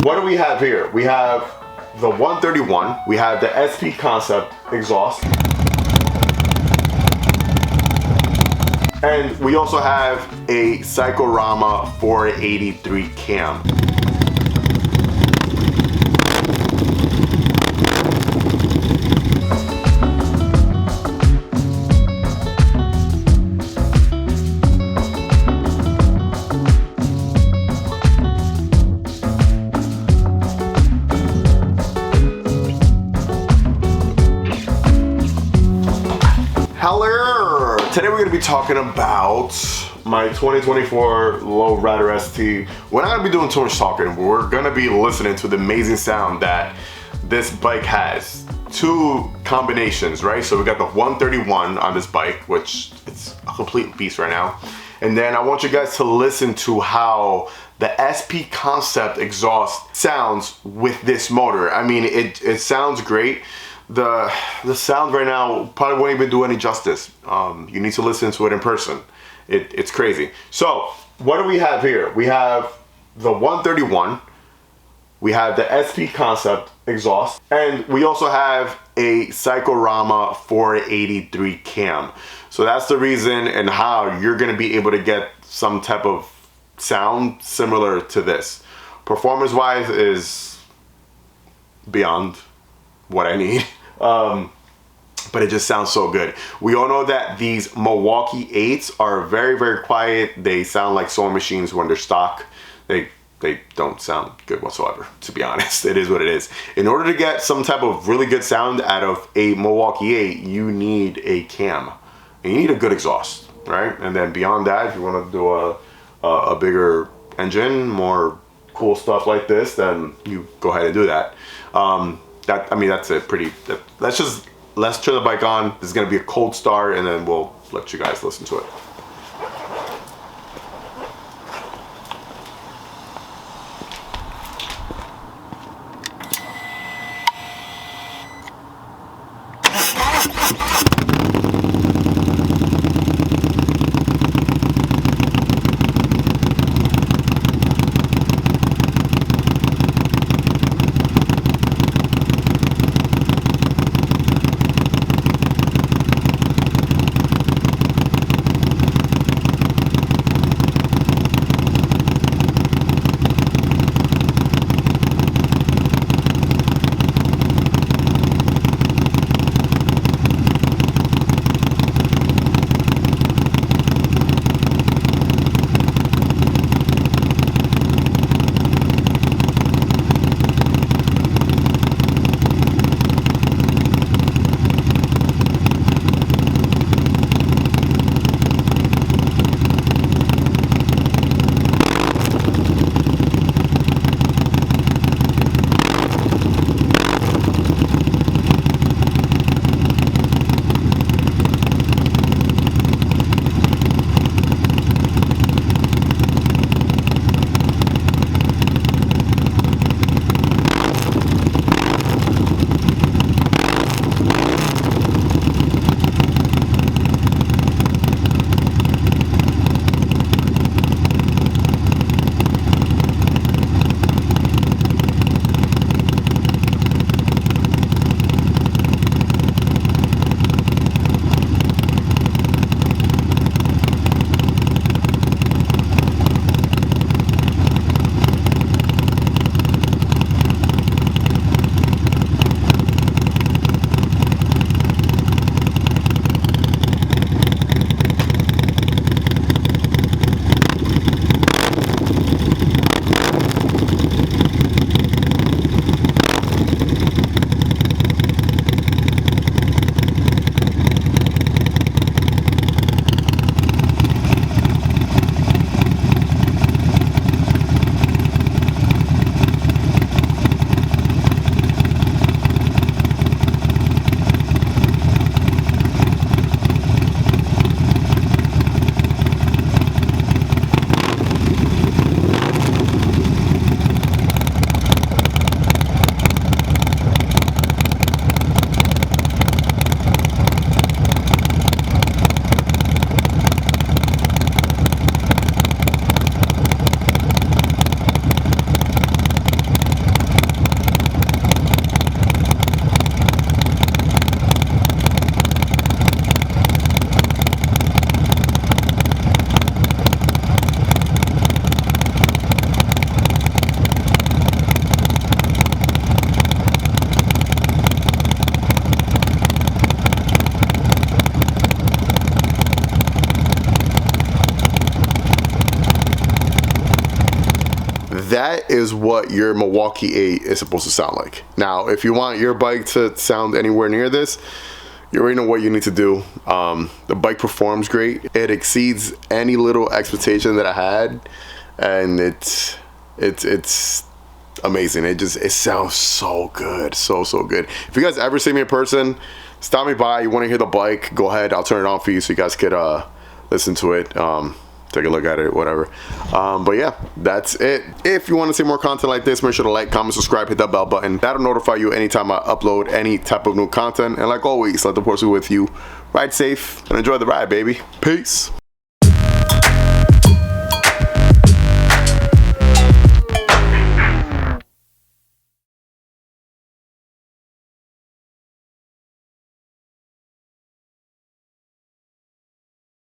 what do we have here? We have the 131, we have the SP Concept exhaust, and we also have a Cyclorama 483 cam. Hello! Today we're going to be talking about my 2024 Lowrider ST. We're not going to be doing too much talking. We're going to be listening to the amazing sound that this bike has. Two combinations, right? So we got the 131 on this bike, which it's a complete beast right now. And then I want you guys to listen to how the SP Concept exhaust sounds with this motor. I mean, it sounds great. The sound right now probably won't even do any justice. You need to listen to it in person. It's crazy. So what do we have here? We have the 131, we have the SP Concept exhaust, and we also have a Cyclorama 483 cam. So that's the reason and how you're going to be able to get some type of sound similar to this. Performance wise is beyond what I need. But it just sounds so good. We all know that these Milwaukee 8s are very, very quiet. They sound like sewing machines when they're stock. They don't sound good whatsoever, to be honest. It is what it is. In order to get some type of really good sound out of a Milwaukee 8, you need a cam. And you need a good exhaust, right? And then beyond that, if you want to do a bigger engine, more cool stuff like this, then you go ahead and do that. That's it. Let's turn the bike on. This is gonna be a cold start, and then we'll let you guys listen to it. that is what your Milwaukee 8 is supposed to sound like. Now, if you want your bike to sound anywhere near this, you already know what you need to do. The bike performs great. It exceeds any little expectation that I had, and it's amazing. It sounds so good, so good. If you guys ever see me in person, stop me by. You want to hear the bike, go ahead, I'll turn it on for you so you guys could listen to it, take a look at it, whatever. But yeah, that's it. If you want to see more content like this, make sure to like, comment, subscribe, hit that bell button. That'll notify you anytime I upload any type of new content. And like always, let the force be with you. Ride safe and enjoy the ride, baby. Peace.